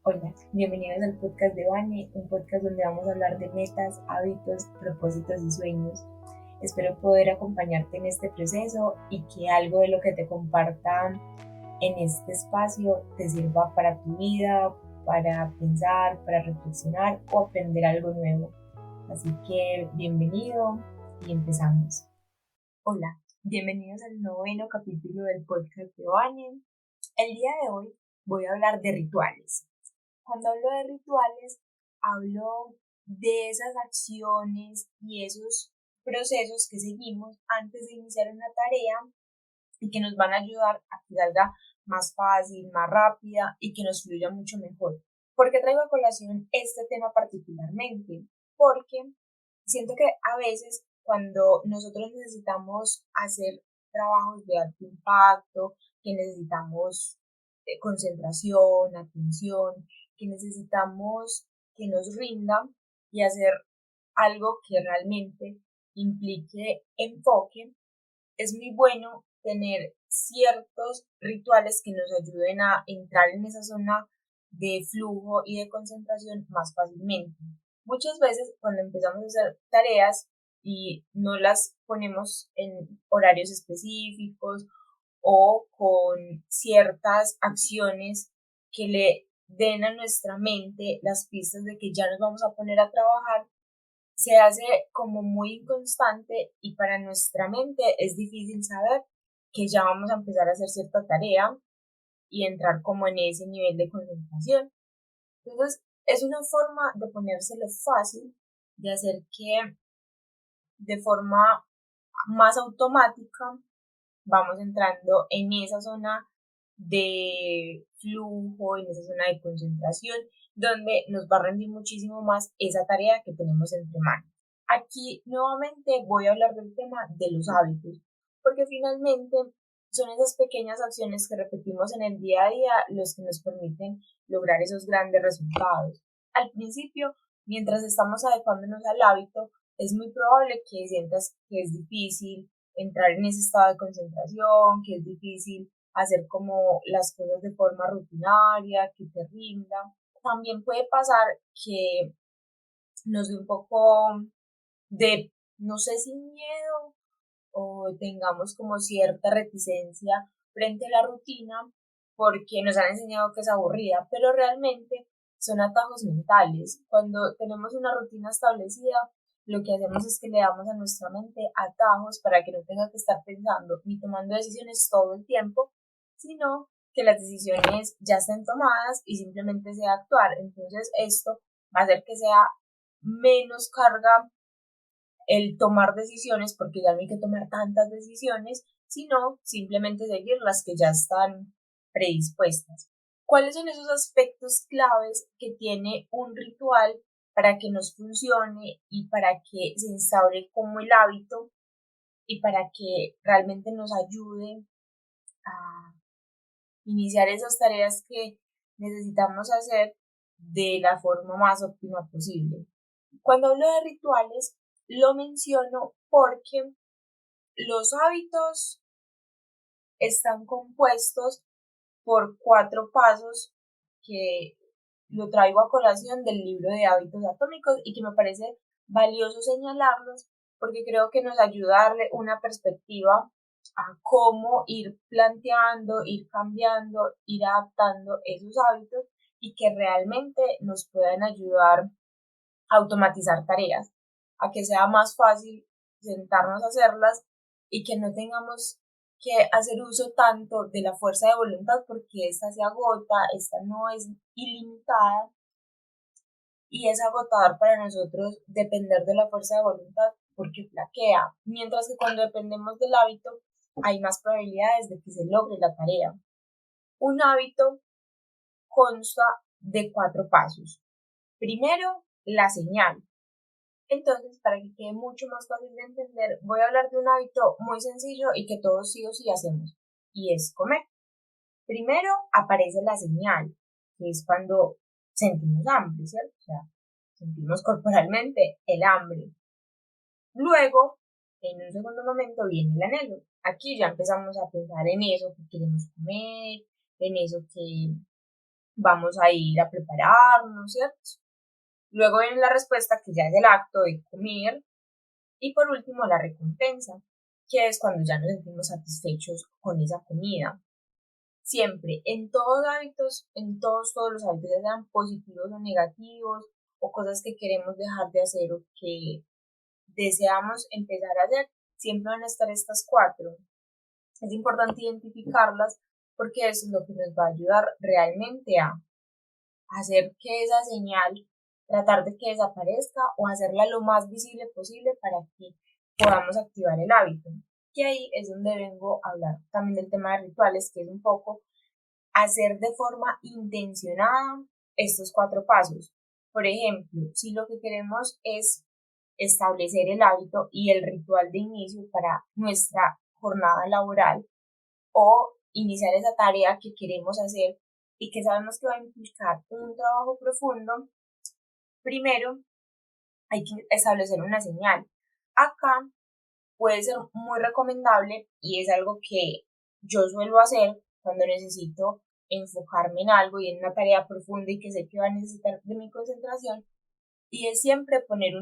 Hola, bienvenidos al podcast de Vane, un podcast donde vamos a hablar de metas, hábitos, propósitos y sueños. Espero poder acompañarte en este proceso y que algo de lo que te comparta en este espacio te sirva para tu vida, para pensar, para reflexionar o aprender algo nuevo. Así que bienvenido y empezamos. Hola, bienvenidos al noveno capítulo del podcast de Vane. El día de hoy voy a hablar de rituales. Cuando hablo de rituales, hablo de esas acciones y esos procesos que seguimos antes de iniciar una tarea y que nos van a ayudar a que salga más fácil, más rápida y que nos fluya mucho mejor. ¿Por qué traigo a colación este tema particularmente? Porque siento que a veces cuando nosotros necesitamos hacer trabajos de alto impacto, que necesitamos concentración, atención, que necesitamos que nos rinda y hacer algo que realmente implique enfoque, es muy bueno tener ciertos rituales que nos ayuden a entrar en esa zona de flujo y de concentración más fácilmente. Muchas veces cuando empezamos a hacer tareas y no las ponemos en horarios específicos o con ciertas acciones que le den a nuestra mente las pistas de que ya nos vamos a poner a trabajar, se hace como muy inconstante y para nuestra mente es difícil saber que ya vamos a empezar a hacer cierta tarea y entrar como en ese nivel de concentración. Entonces, es una forma de ponérselo fácil, de hacer que de forma más automática vamos entrando en esa zona de flujo, en esa zona de concentración, donde nos va a rendir muchísimo más esa tarea que tenemos entre manos. Aquí nuevamente voy a hablar del tema de los hábitos, porque finalmente son esas pequeñas acciones que repetimos en el día a día los que nos permiten lograr esos grandes resultados. Al principio, mientras estamos adecuándonos al hábito, es muy probable que sientas que es difícil entrar en ese estado de concentración, que es difícil hacer como las cosas de forma rutinaria, que te rinda. También puede pasar que nos dé un poco de, no sé si miedo o tengamos como cierta reticencia frente a la rutina porque nos han enseñado que es aburrida, pero realmente son atajos mentales. Cuando tenemos una rutina establecida, lo que hacemos es que le damos a nuestra mente atajos para que no tenga que estar pensando ni tomando decisiones todo el tiempo, sino que las decisiones ya estén tomadas y simplemente sea actuar. Entonces esto va a hacer que sea menos carga el tomar decisiones, porque ya no hay que tomar tantas decisiones, sino simplemente seguir las que ya están predispuestas. ¿Cuáles son esos aspectos claves que tiene un ritual para que nos funcione y para que se instaure como el hábito y para que realmente nos ayude a iniciar esas tareas que necesitamos hacer de la forma más óptima posible? Cuando hablo de rituales, lo menciono porque los hábitos están compuestos por 4 pasos que lo traigo a colación del libro de hábitos atómicos y que me parece valioso señalarlos porque creo que nos ayuda a darle una perspectiva a cómo ir planteando, ir cambiando, ir adaptando esos hábitos y que realmente nos puedan ayudar a automatizar tareas, a que sea más fácil sentarnos a hacerlas y que no tengamos que hacer uso tanto de la fuerza de voluntad porque esta se agota, esta no es ilimitada y es agotador para nosotros depender de la fuerza de voluntad porque flaquea, mientras que cuando dependemos del hábito hay más probabilidades de que se logre la tarea. Un hábito consta de 4 pasos. Primero, la señal. Entonces, para que quede mucho más fácil de entender, voy a hablar de un hábito muy sencillo y que todos sí o sí hacemos, y es comer. Primero aparece la señal, que es cuando sentimos hambre, ¿cierto? O sea, sentimos corporalmente el hambre. Luego, en un segundo momento, viene el anhelo. Aquí ya empezamos a pensar en eso que queremos comer, en eso que vamos a ir a prepararnos, ¿cierto? Luego viene la respuesta, que ya es el acto de comer, y por último la recompensa, que es cuando ya nos sentimos satisfechos con esa comida. Siempre, en todos hábitos, todos los hábitos, ya sean positivos o negativos, o cosas que queremos dejar de hacer o que deseamos empezar a hacer, siempre van a estar estas cuatro. Es importante identificarlas porque eso es lo que nos va a ayudar realmente a hacer que esa señal, tratar de que desaparezca o hacerla lo más visible posible para que podamos activar el hábito. Y ahí es donde vengo a hablar también del tema de rituales, que es un poco hacer de forma intencionada estos cuatro pasos. Por ejemplo, si lo que queremos es establecer el hábito y el ritual de inicio para nuestra jornada laboral o iniciar esa tarea que queremos hacer y que sabemos que va a implicar un trabajo profundo, primero hay que establecer una señal. Acá puede ser muy recomendable y es algo que yo suelo hacer cuando necesito enfocarme en algo y en una tarea profunda y que sé que va a necesitar de mi concentración, y es siempre poner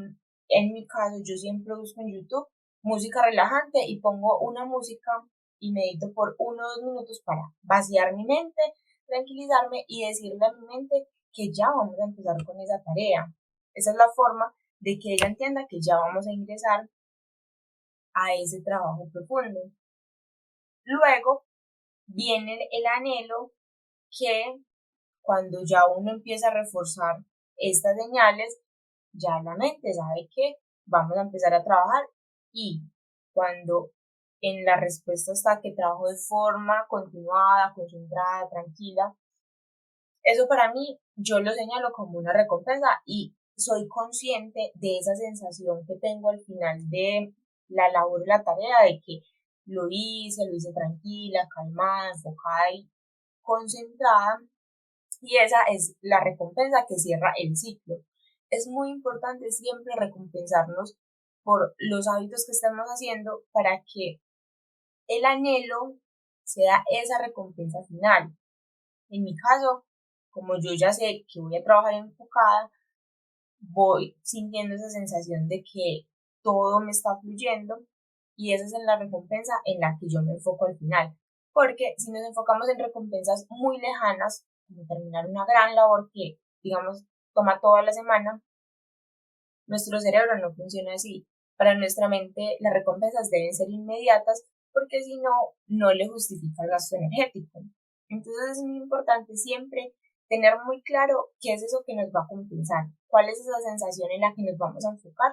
en mi caso, yo siempre busco en YouTube música relajante y pongo una música y medito por 1 o 2 minutos para vaciar mi mente, tranquilizarme y decirle a mi mente que ya vamos a empezar con esa tarea. Esa es la forma de que ella entienda que ya vamos a ingresar a ese trabajo profundo. Luego viene el anhelo, que cuando ya uno empieza a reforzar estas señales, ya la mente sabe que vamos a empezar a trabajar, y cuando en la respuesta está que trabajo de forma continuada, concentrada, tranquila, eso para mí yo lo señalo como una recompensa y soy consciente de esa sensación que tengo al final de la labor, la tarea, de que lo hice tranquila, calmada, enfocada y concentrada, y esa es la recompensa que cierra el ciclo. Es muy importante siempre recompensarnos por los hábitos que estamos haciendo para que el anhelo sea esa recompensa final. En mi caso, como yo ya sé que voy a trabajar enfocada, voy sintiendo esa sensación de que todo me está fluyendo, y esa es la recompensa en la que yo me enfoco al final. Porque si nos enfocamos en recompensas muy lejanas, como terminar una gran labor que, digamos, toma toda la semana, nuestro cerebro no funciona así. Para nuestra mente, las recompensas deben ser inmediatas porque si no, no le justifica el gasto energético. Entonces es muy importante siempre tener muy claro qué es eso que nos va a compensar, cuál es esa sensación en la que nos vamos a enfocar,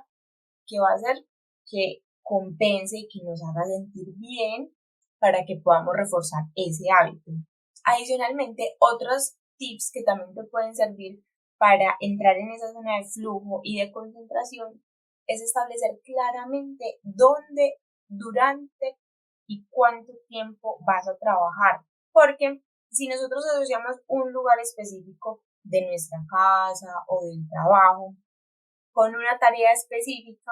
que va a hacer que compense y que nos haga sentir bien para que podamos reforzar ese hábito. Adicionalmente, otros tips que también te pueden servir para entrar en esa zona de flujo y de concentración es establecer claramente dónde, durante y cuánto tiempo vas a trabajar. Porque si nosotros asociamos un lugar específico de nuestra casa o del trabajo con una tarea específica,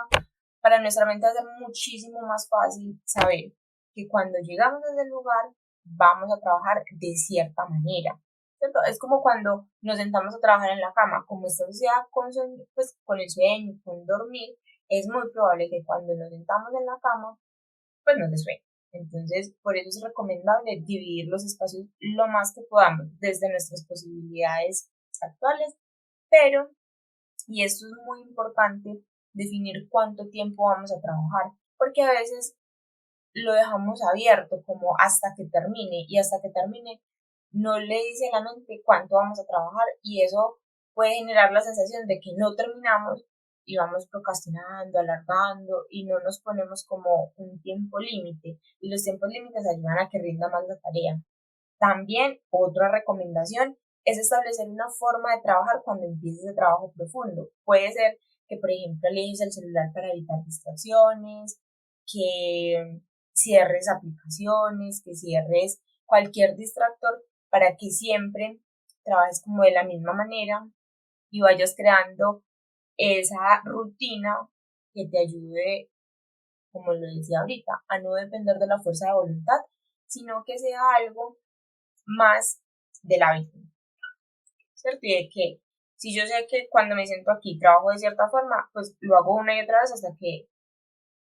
para nuestra mente va a ser muchísimo más fácil saber que cuando llegamos a ese lugar vamos a trabajar de cierta manera, ¿cierto? Es como cuando nos sentamos a trabajar en la cama, como esto se da pues, con el sueño, con dormir, es muy probable que cuando nos sentamos en la cama, pues nos dé sueño. Entonces, por eso es recomendable dividir los espacios lo más que podamos desde nuestras posibilidades actuales, pero, y esto es muy importante, definir cuánto tiempo vamos a trabajar, porque a veces lo dejamos abierto como hasta que termine, y hasta que termine no le dice a la mente cuánto vamos a trabajar, y eso puede generar la sensación de que no terminamos y vamos procrastinando, alargando y no nos ponemos como un tiempo límite, y los tiempos límites ayudan a que rinda más la tarea. También otra recomendación es establecer una forma de trabajar cuando empieces el trabajo profundo. Puede ser que, por ejemplo, alejes el celular para evitar distracciones, que cierres aplicaciones, que cierres cualquier distractor para que siempre trabajes como de la misma manera y vayas creando esa rutina que te ayude, como lo decía ahorita, a no depender de la fuerza de voluntad, sino que sea algo más del hábito. ¿cierto? Y de que si yo sé que cuando me siento aquí trabajo de cierta forma, pues lo hago una y otra vez hasta que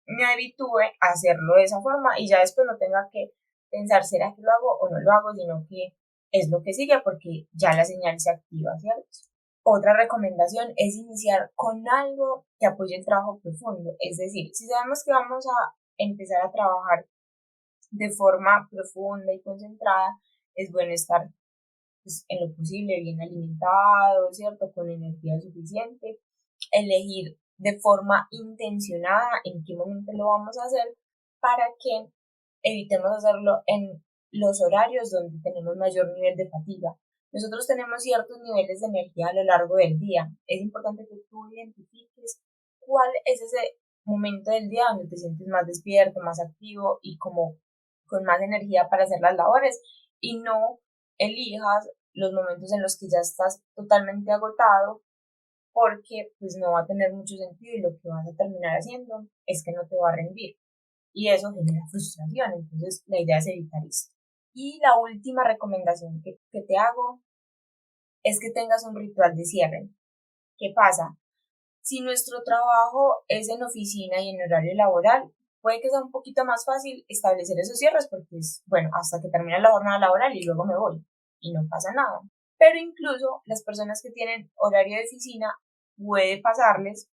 me habitúe a hacerlo de esa forma y ya después no tenga que pensar, ¿será que lo hago o no lo hago? Sino que es lo que sigue porque ya la señal se activa, ¿cierto? Otra recomendación es iniciar con algo que apoye el trabajo profundo. Es decir, si sabemos que vamos a empezar a trabajar de forma profunda y concentrada, es bueno estar pues, en lo posible bien alimentado, ¿cierto? Con energía suficiente. Elegir de forma intencionada en qué momento lo vamos a hacer para que evitemos hacerlo en los horarios donde tenemos mayor nivel de fatiga. Nosotros tenemos ciertos niveles de energía a lo largo del día. Es importante que tú identifiques cuál es ese momento del día donde te sientes más despierto, más activo y como con más energía para hacer las labores y no elijas los momentos en los que ya estás totalmente agotado porque pues no va a tener mucho sentido y lo que vas a terminar haciendo es que no te va a rendir y eso genera frustración, entonces la idea es evitar esto. Y la última recomendación que te hago es que tengas un ritual de cierre. ¿Qué pasa? Si nuestro trabajo es en oficina y en horario laboral, puede que sea un poquito más fácil establecer esos cierres porque es, bueno, hasta que termine la jornada laboral y luego me voy y no pasa nada. Pero incluso las personas que tienen horario de oficina puede pasarles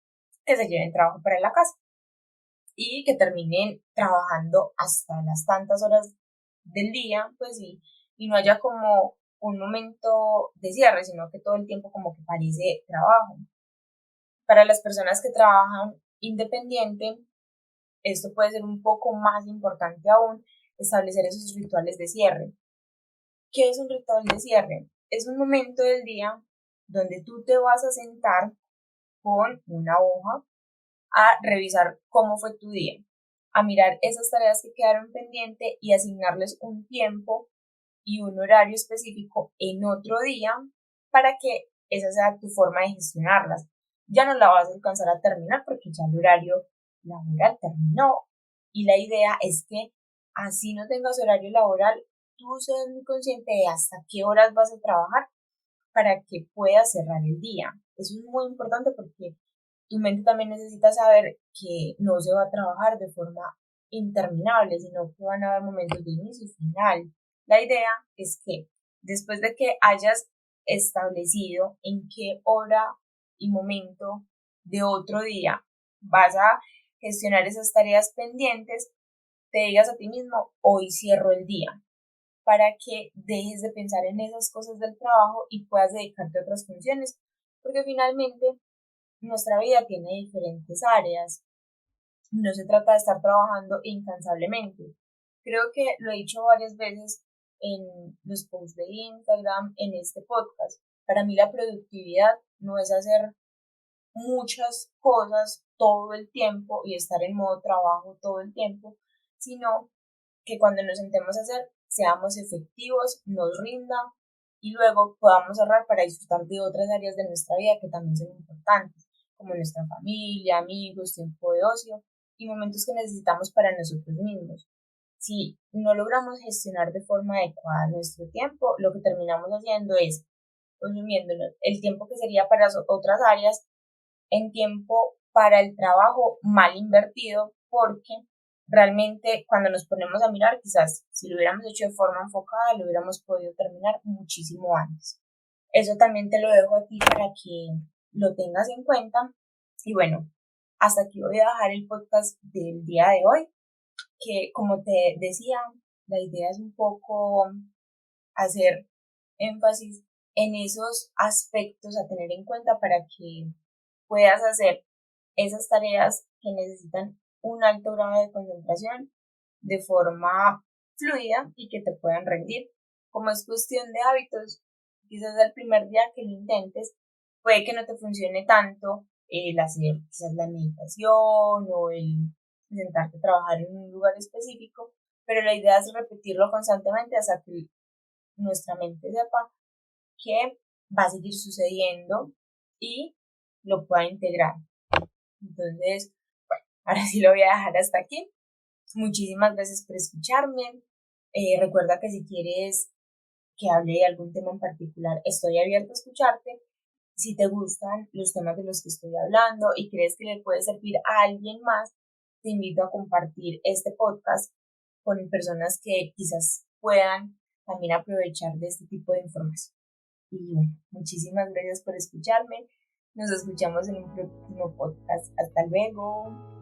que se lleven trabajo para la casa y que terminen trabajando hasta las tantas horas del día, pues sí, y no haya como un momento de cierre, sino que todo el tiempo como que parece trabajo. Para las personas que trabajan independiente, esto puede ser un poco más importante aún, establecer esos rituales de cierre. ¿Qué es un ritual de cierre? Es un momento del día donde tú te vas a sentar con una hoja a revisar cómo fue tu día, a mirar esas tareas que quedaron pendientes y asignarles un tiempo y un horario específico en otro día para que esa sea tu forma de gestionarlas. Ya no la vas a alcanzar a terminar porque ya el horario laboral terminó y la idea es que así no tengas horario laboral, tú seas muy consciente de hasta qué horas vas a trabajar para que puedas cerrar el día. Eso es muy importante porque tu mente también necesita saber que no se va a trabajar de forma interminable, sino que van a haber momentos de inicio y final. La idea es que después de que hayas establecido en qué hora y momento de otro día vas a gestionar esas tareas pendientes, te digas a ti mismo, hoy cierro el día, para que dejes de pensar en esas cosas del trabajo y puedas dedicarte a otras funciones, porque finalmente nuestra vida tiene diferentes áreas. No se trata de estar trabajando incansablemente. Creo que lo he dicho varias veces en los posts de Instagram, en este podcast. Para mí la productividad no es hacer muchas cosas todo el tiempo y estar en modo trabajo todo el tiempo, sino que cuando nos sentemos a hacer seamos efectivos, nos rinda y luego podamos cerrar para disfrutar de otras áreas de nuestra vida que también son importantes, como nuestra familia, amigos, tiempo de ocio y momentos que necesitamos para nosotros mismos. Si no logramos gestionar de forma adecuada nuestro tiempo, lo que terminamos haciendo es consumiéndonos el tiempo que sería para otras áreas en tiempo para el trabajo mal invertido, porque realmente cuando nos ponemos a mirar, quizás si lo hubiéramos hecho de forma enfocada, lo hubiéramos podido terminar muchísimo antes. Eso también te lo dejo a ti para que lo tengas en cuenta. Y bueno, hasta aquí voy a dejar el podcast del día de hoy, que como te decía, la idea es un poco hacer énfasis en esos aspectos a tener en cuenta para que puedas hacer esas tareas que necesitan un alto grado de concentración de forma fluida y que te puedan rendir. Como es cuestión de hábitos, quizás el primer día que lo intentes, puede que no te funcione tanto el hacer quizás la meditación o el sentarte a trabajar en un lugar específico, pero la idea es repetirlo constantemente hasta que nuestra mente sepa que va a seguir sucediendo y lo pueda integrar. Entonces, bueno, ahora sí lo voy a dejar hasta aquí. Muchísimas gracias por escucharme. Recuerda que si quieres que hable de algún tema en particular. Estoy abierta a escucharte. Si te gustan los temas de los que estoy hablando y crees que le puede servir a alguien más, te invito a compartir este podcast con personas que quizás puedan también aprovechar de este tipo de información. Y bueno, muchísimas gracias por escucharme. Nos escuchamos en un próximo podcast. Hasta luego.